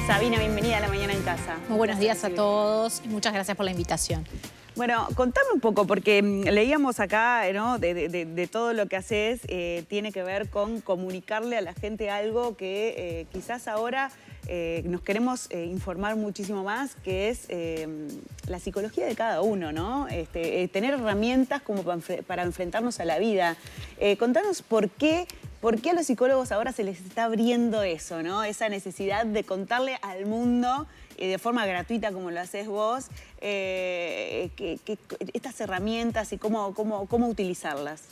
Sabina, bienvenida a La Mañana en Casa. Muy buenos días a todos y muchas gracias por la invitación. Bueno, contame un poco, porque leíamos acá, ¿no? de todo lo que haces, tiene que ver con comunicarle a la gente algo que quizás ahora nos queremos informar muchísimo más, que es la psicología de cada uno, ¿no? Tener herramientas como para enfrentarnos a la vida. Contanos por qué a los psicólogos ahora se les está abriendo eso, ¿no? Esa necesidad de contarle al mundo de forma gratuita, como lo haces vos, estas herramientas y cómo utilizarlas.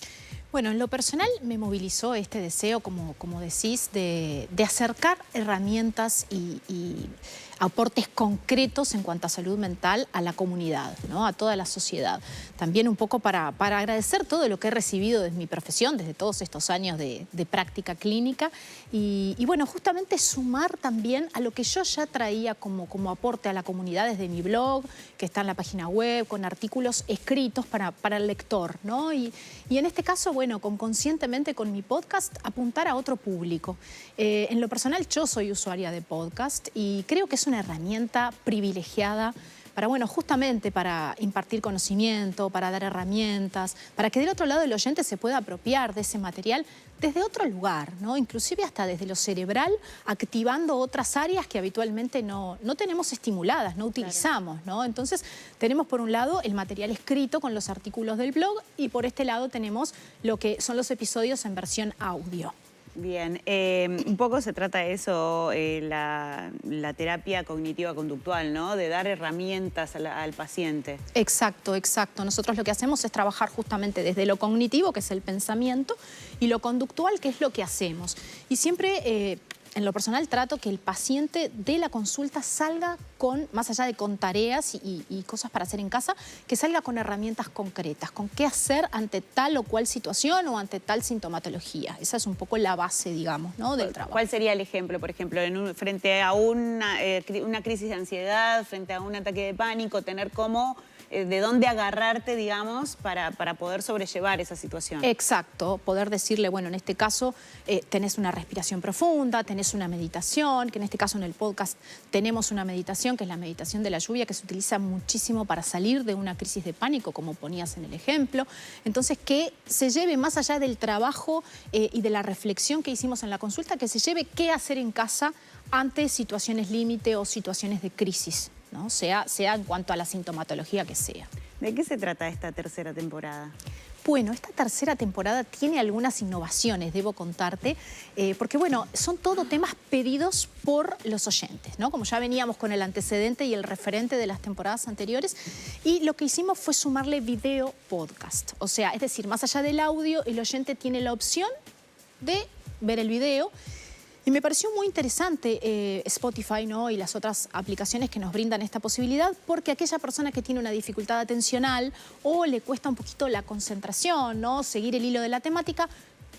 Bueno, en lo personal me movilizó este deseo, como decís, de acercar herramientas y aportes concretos en cuanto a salud mental a la comunidad, ¿no? A toda la sociedad. También un poco para agradecer todo lo que he recibido desde mi profesión, desde todos estos años de práctica clínica y bueno, justamente sumar también a lo que yo ya traía como aporte a la comunidad desde mi blog, que está en la página web, con artículos escritos para el lector, ¿no? Y en este caso, bueno, conscientemente con mi podcast apuntar a otro público. En lo personal yo soy usuaria de podcast y creo que es una herramienta privilegiada para, bueno, justamente para impartir conocimiento, para dar herramientas, para que del otro lado el oyente se pueda apropiar de ese material desde otro lugar, ¿no? Inclusive hasta desde lo cerebral, activando otras áreas que habitualmente no tenemos estimuladas, no utilizamos, ¿no? Entonces tenemos por un lado el material escrito con los artículos del blog y por este lado tenemos lo que son los episodios en versión audio. Bien, un poco se trata de eso, la terapia cognitiva-conductual, ¿no? De dar herramientas al paciente. Exacto, exacto. Nosotros lo que hacemos es trabajar justamente desde lo cognitivo, que es el pensamiento, y lo conductual, que es lo que hacemos. Y siempre, en lo personal, trato que el paciente de la consulta salga con, más allá de con tareas y cosas para hacer en casa, que salga con herramientas concretas, con qué hacer ante tal o cual situación o ante tal sintomatología. Esa es un poco la base, digamos, ¿no? Del trabajo. ¿Cuál sería el ejemplo, por ejemplo, frente a una crisis de ansiedad, frente a un ataque de pánico, tener como de dónde agarrarte, digamos, para poder sobrellevar esa situación? Exacto, poder decirle, bueno, en este caso tenés una respiración profunda, tenés una meditación, que en este caso en el podcast tenemos una meditación, que es la meditación de la lluvia, que se utiliza muchísimo para salir de una crisis de pánico, como ponías en el ejemplo. Entonces, que se lleve más allá del trabajo y de la reflexión que hicimos en la consulta, que se lleve qué hacer en casa ante situaciones límite o situaciones de crisis, ¿no? Sea en cuanto a la sintomatología que sea. ¿De qué se trata esta tercera temporada? Bueno, esta tercera temporada tiene algunas innovaciones, debo contarte, porque bueno, son todo temas pedidos por los oyentes, ¿no? Como ya veníamos con el antecedente y el referente de las temporadas anteriores, y lo que hicimos fue sumarle video podcast. O sea, es decir, más allá del audio, el oyente tiene la opción de ver el video. Y me pareció muy interesante Spotify, ¿no? Y las otras aplicaciones que nos brindan esta posibilidad, porque aquella persona que tiene una dificultad atencional o le cuesta un poquito la concentración, ¿no? Seguir el hilo de la temática,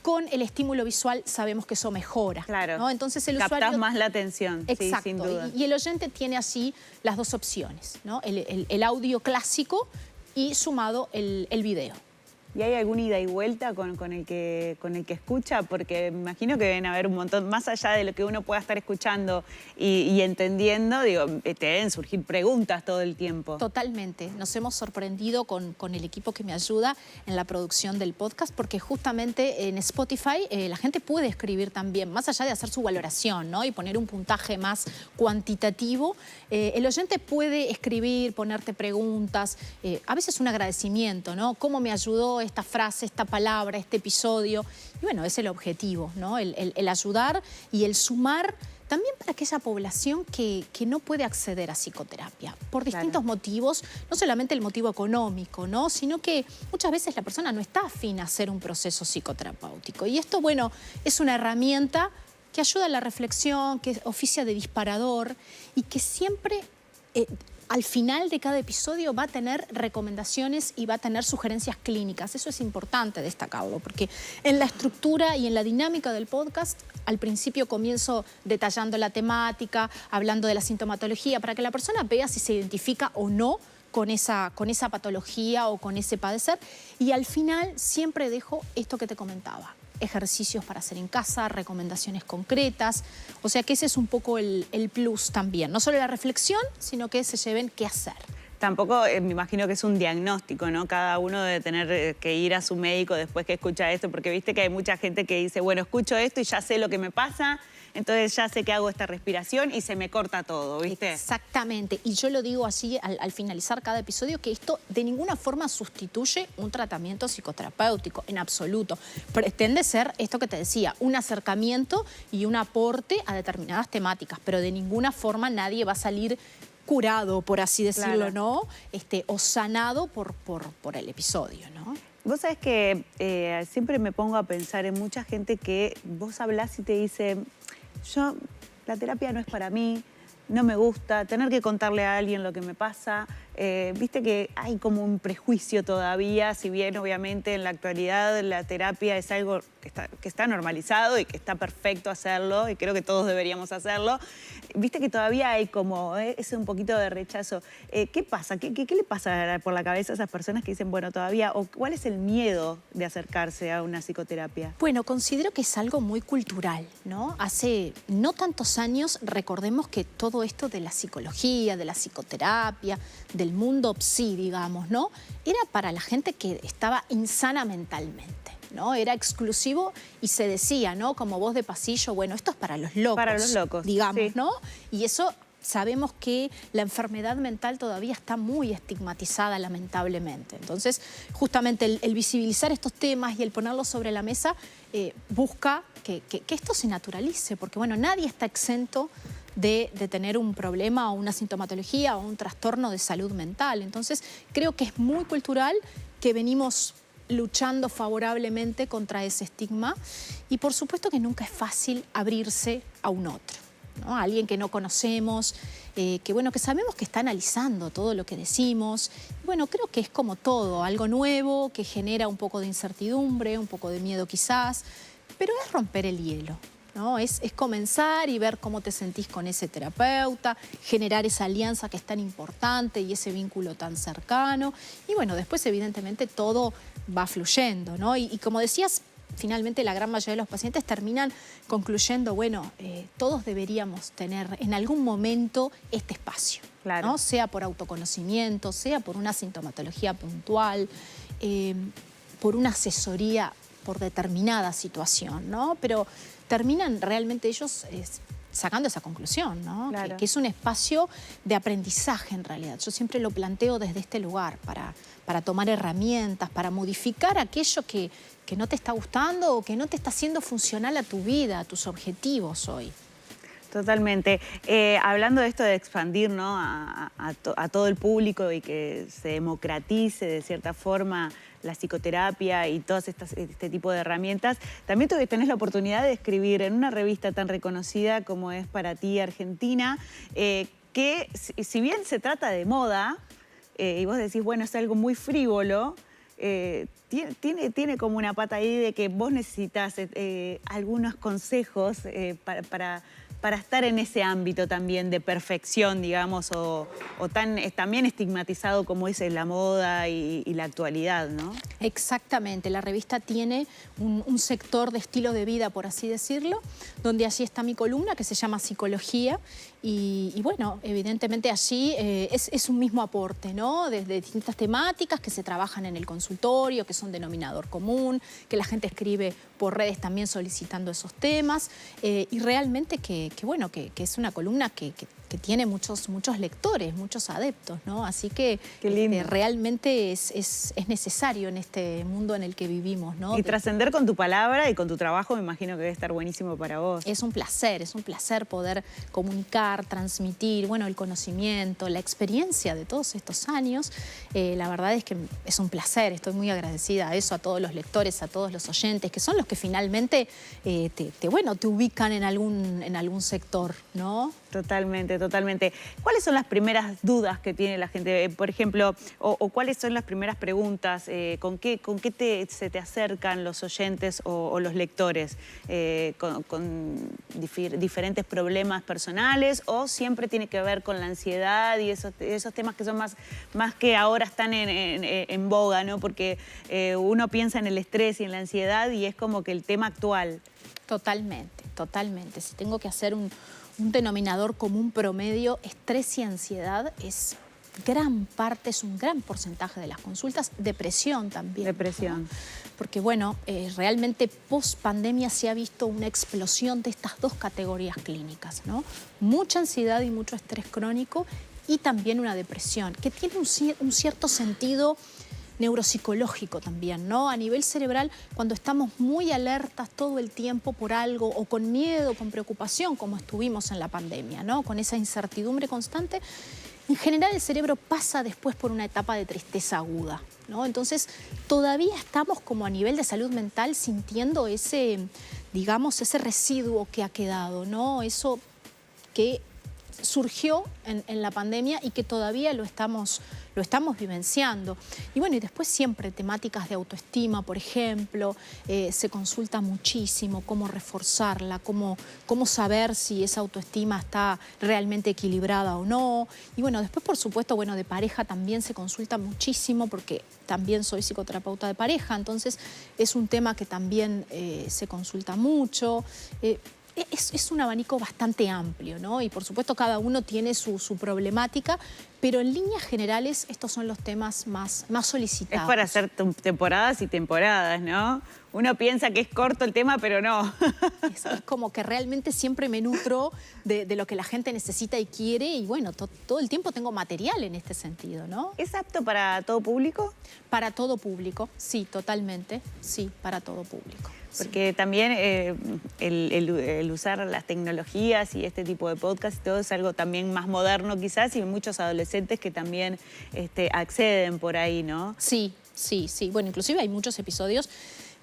con el estímulo visual sabemos que eso mejora. Claro, ¿no? Entonces el captás usuario... más la atención. Exacto, sí, sin duda. Y el oyente tiene así las dos opciones, ¿no? El audio clásico y sumado el video. ¿Y hay alguna ida y vuelta con el que escucha? Porque me imagino que deben haber un montón, más allá de lo que uno pueda estar escuchando y entendiendo, digo, te deben surgir preguntas todo el tiempo. Totalmente. Nos hemos sorprendido con el equipo que me ayuda en la producción del podcast, porque justamente en Spotify la gente puede escribir también, más allá de hacer su valoración, ¿no? Y poner un puntaje más cuantitativo, el oyente puede escribir, ponerte preguntas, a veces un agradecimiento, ¿no? ¿Cómo me ayudó esta frase, esta palabra, este episodio? Y bueno, es el objetivo, ¿no? El ayudar y el sumar también para aquella población que no puede acceder a psicoterapia por distintos motivos, no solamente el motivo económico, ¿no? Sino que muchas veces la persona no está afín a hacer un proceso psicoterapéutico. Y esto, bueno, es una herramienta que ayuda a la reflexión, que oficia de disparador y que siempre... al final de cada episodio va a tener recomendaciones y va a tener sugerencias clínicas. Eso es importante destacarlo, porque en la estructura y en la dinámica del podcast, al principio comienzo detallando la temática, hablando de la sintomatología, para que la persona vea si se identifica o no con esa patología o con ese padecer. Y al final siempre dejo esto que te comentaba. Ejercicios para hacer en casa, recomendaciones concretas. O sea que ese es un poco el plus también. No solo la reflexión, sino que se lleven qué hacer. Tampoco me imagino que es un diagnóstico, ¿no? Cada uno debe tener que ir a su médico después que escucha esto, porque viste que hay mucha gente que dice, bueno, escucho esto y ya sé lo que me pasa, entonces ya sé que hago esta respiración y se me corta todo, ¿viste? Exactamente. Y yo lo digo así al finalizar cada episodio, que esto de ninguna forma sustituye un tratamiento psicoterapéutico, en absoluto. Pretende ser esto que te decía, un acercamiento y un aporte a determinadas temáticas, pero de ninguna forma nadie va a salir curado, por así decirlo, claro, ¿no? O sanado por el episodio, ¿no? Vos sabés que siempre me pongo a pensar en mucha gente que vos hablás y te dice, la terapia no es para mí, no me gusta, tener que contarle a alguien lo que me pasa. Viste que hay como un prejuicio todavía, si bien obviamente en la actualidad la terapia es algo que está normalizado y que está perfecto hacerlo, y creo que todos deberíamos hacerlo. Viste que todavía hay como ese un poquito de rechazo. ¿Qué pasa? ¿Qué le pasa por la cabeza a esas personas que dicen, bueno, todavía, o cuál es el miedo de acercarse a una psicoterapia? Bueno, considero que es algo muy cultural, ¿no? Hace no tantos años, recordemos que todo esto de la psicología, de la psicoterapia, del mundo psi, digamos, ¿no? Era para la gente que estaba insana mentalmente, ¿no? Era exclusivo y se decía, ¿no? Como voz de pasillo, bueno, esto es para los locos. Para los locos, digamos, sí, ¿no? Y eso sabemos que la enfermedad mental todavía está muy estigmatizada, lamentablemente. Entonces, justamente el visibilizar estos temas y el ponerlos sobre la mesa busca que esto se naturalice, porque, bueno, nadie está exento de tener un problema o una sintomatología o un trastorno de salud mental. Entonces, creo que es muy cultural, que venimos luchando favorablemente contra ese estigma, y por supuesto que nunca es fácil abrirse a un otro, ¿no? A alguien que no conocemos, que sabemos que está analizando todo lo que decimos. Bueno, creo que es como todo, algo nuevo que genera un poco de incertidumbre, un poco de miedo quizás, pero es romper el hielo, ¿no? Es comenzar y ver cómo te sentís con ese terapeuta, generar esa alianza que es tan importante y ese vínculo tan cercano. Y bueno, después evidentemente todo va fluyendo, ¿no? Y como decías, finalmente la gran mayoría de los pacientes terminan concluyendo, bueno, todos deberíamos tener en algún momento este espacio, claro, ¿no? Sea por autoconocimiento, sea por una sintomatología puntual, por una asesoría por determinada situación, ¿no? Pero terminan realmente ellos sacando esa conclusión, ¿no? Claro. Que es un espacio de aprendizaje en realidad. Yo siempre lo planteo desde este lugar, para tomar herramientas, para modificar aquello que no te está gustando o que no te está haciendo funcional a tu vida, a tus objetivos hoy. Totalmente. Hablando de esto de expandir, ¿no? a todo el público y que se democratice de cierta forma la psicoterapia y todas este tipo de herramientas, también tenés la oportunidad de escribir en una revista tan reconocida como es Para Ti Argentina, que si bien se trata de moda, y vos decís, bueno, es algo muy frívolo, tiene como una pata ahí de que vos necesitas algunos consejos para estar en ese ámbito también de perfección, digamos, o también estigmatizado como es la moda y la actualidad, ¿no? Exactamente, la revista tiene un sector de estilo de vida, por así decirlo, donde allí está mi columna que se llama Psicología, y bueno, evidentemente allí es un mismo aporte, ¿no? Desde distintas temáticas que se trabajan en el consultorio, que son denominador común, que la gente escribe por redes también solicitando esos temas, y realmente que es una columna que tiene muchos lectores, muchos adeptos, ¿no? Así que realmente es necesario en este mundo en el que vivimos, ¿no? Y trascender con tu palabra y con tu trabajo me imagino que debe estar buenísimo para vos. Es un placer poder comunicar, transmitir, bueno, el conocimiento, la experiencia de todos estos años. La verdad es que es un placer, estoy muy agradecida a eso, a todos los lectores, a todos los oyentes, que son los que finalmente te ubican en algún sector, ¿no? Totalmente. totalmente. ¿Cuáles son las primeras dudas que tiene la gente? Por ejemplo, o cuáles son las primeras preguntas? ¿Con qué se te acercan los oyentes o los lectores? ¿Con diferentes problemas personales o siempre tiene que ver con la ansiedad y esos temas que son más que ahora están en boga, ¿no? Porque uno piensa en el estrés y en la ansiedad y es como que el tema actual. Totalmente, totalmente. Si tengo que hacer un denominador común promedio, estrés y ansiedad es gran parte, es un gran porcentaje de las consultas. Depresión también. Depresión. ¿No? Porque bueno, realmente post pandemia se ha visto una explosión de estas dos categorías clínicas, ¿no? Mucha ansiedad y mucho estrés crónico y también una depresión, que tiene un cierto sentido neuropsicológico también, ¿no? A nivel cerebral, cuando estamos muy alertas todo el tiempo por algo o con miedo, con preocupación, como estuvimos en la pandemia, ¿no? Con esa incertidumbre constante, en general el cerebro pasa después por una etapa de tristeza aguda, ¿no? Entonces, todavía estamos como a nivel de salud mental sintiendo ese, digamos, ese residuo que ha quedado, ¿no? Eso que surgió en la pandemia y que todavía lo estamos vivenciando. Y bueno, y después siempre temáticas de autoestima, por ejemplo, se consulta muchísimo cómo reforzarla, cómo saber si esa autoestima está realmente equilibrada o no. Y bueno, después, por supuesto, bueno, de pareja también se consulta muchísimo porque también soy psicoterapeuta de pareja, entonces es un tema que también se consulta mucho. Es un abanico bastante amplio, ¿no? Y por supuesto cada uno tiene su problemática, pero en líneas generales estos son los temas más solicitados. Es para hacer temporadas y temporadas, ¿no? Uno piensa que es corto el tema, pero no. Es como que realmente siempre me nutro de lo que la gente necesita y quiere y bueno, todo el tiempo tengo material en este sentido, ¿no? ¿Es apto para todo público? Para todo público, sí, totalmente, sí, para todo público. Porque también el usar las tecnologías y este tipo de podcast y todo es algo también más moderno quizás y muchos adolescentes que también acceden por ahí, ¿no? Sí, sí, sí. Bueno, inclusive hay muchos episodios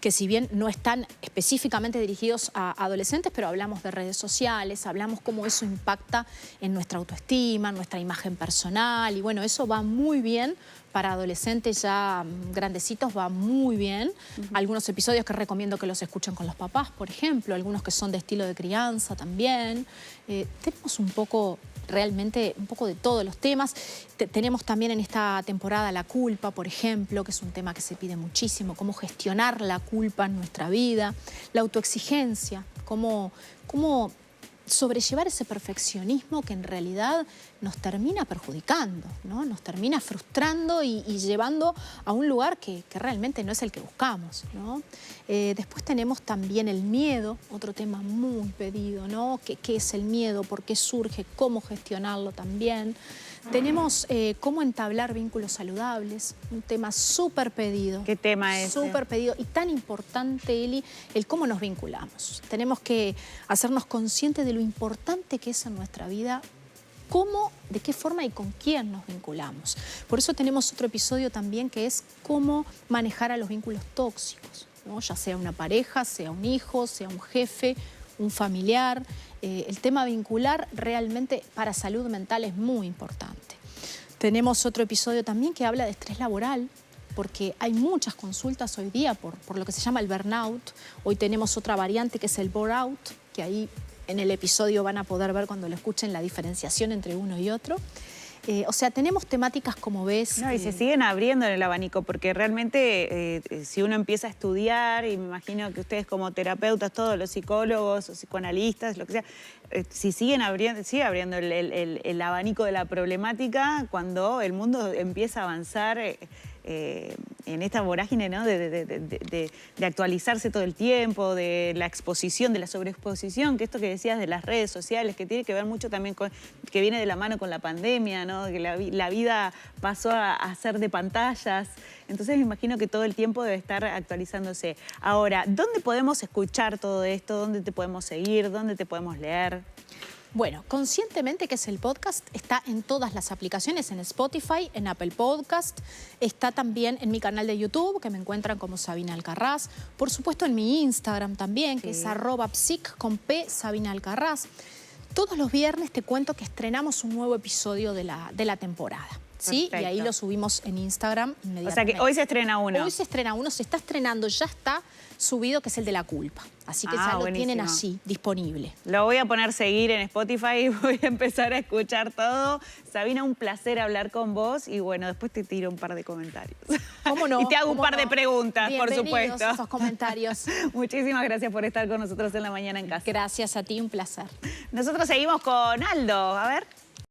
que si bien no están específicamente dirigidos a adolescentes, pero hablamos de redes sociales, hablamos cómo eso impacta en nuestra autoestima, en nuestra imagen personal y bueno, eso va muy bien para adolescentes ya grandecitos, va muy bien. Algunos episodios que recomiendo que los escuchen con los papás, por ejemplo, algunos que son de estilo de crianza también. Tenemos un poco, realmente, un poco de todos los temas. Tenemos también en esta temporada la culpa, por ejemplo, que es un tema que se pide muchísimo, cómo gestionar la culpa en nuestra vida, la autoexigencia, cómo sobrellevar ese perfeccionismo que en realidad nos termina perjudicando, ¿no? Nos termina frustrando y llevando a un lugar que realmente no es el que buscamos, ¿no? Después tenemos también el miedo, otro tema muy pedido, ¿no? ¿Qué es el miedo? ¿Por qué surge? ¿Cómo gestionarlo también? Tenemos cómo entablar vínculos saludables, un tema súper pedido. ¿Qué tema es? Súper pedido y tan importante, Eli, el cómo nos vinculamos. Tenemos que hacernos conscientes de lo importante que es en nuestra vida, cómo, de qué forma y con quién nos vinculamos. Por eso tenemos otro episodio también que es cómo manejar a los vínculos tóxicos, ¿no? Ya sea una pareja, sea un hijo, sea un jefe, un familiar. El tema vincular realmente para salud mental es muy importante. Tenemos otro episodio también que habla de estrés laboral, porque hay muchas consultas hoy día por lo que se llama el burnout. Hoy tenemos otra variante que es el bore-out, que ahí en el episodio van a poder ver cuando lo escuchen la diferenciación entre uno y otro. O sea, tenemos temáticas como ves... No, y se siguen abriendo en el abanico, porque realmente si uno empieza a estudiar, y me imagino que ustedes como terapeutas, todos los psicólogos o psicoanalistas, lo que sea, sigue abriendo el abanico de la problemática cuando el mundo empieza a avanzar en esta vorágine, ¿no? de actualizarse todo el tiempo, de la exposición, de la sobreexposición, que esto que decías de las redes sociales, que tiene que ver mucho también con, que viene de la mano con la pandemia, ¿no? Que la vida pasó a ser de pantallas. Entonces me imagino que todo el tiempo debe estar actualizándose. Ahora, ¿dónde podemos escuchar todo esto? ¿Dónde te podemos seguir? ¿Dónde te podemos leer? Bueno, Conscientemente, que es el podcast, está en todas las aplicaciones, en Spotify, en Apple Podcast, está también en mi canal de YouTube, que me encuentran como Sabina Alcarraz, por supuesto en mi Instagram también, que es @psic con P, Sabina Alcarraz. Todos los viernes te cuento que estrenamos un nuevo episodio de la temporada. ¿Sí? Perfecto. Y ahí lo subimos en Instagram inmediatamente. O sea que hoy se estrena uno. Hoy se estrena uno, se está estrenando, ya está subido, que es el de la culpa. Así que ya lo tienen allí, disponible. Lo voy a poner seguir en Spotify y voy a empezar a escuchar todo. Sabina, un placer hablar con vos y bueno, después te tiro un par de comentarios. ¿Cómo no? Y te hago un par de preguntas, por Bienvenidos supuesto. a esos comentarios. Muchísimas gracias por estar con nosotros en La Mañana en Casa. Gracias a ti, un placer. Nosotros seguimos con Aldo, a ver.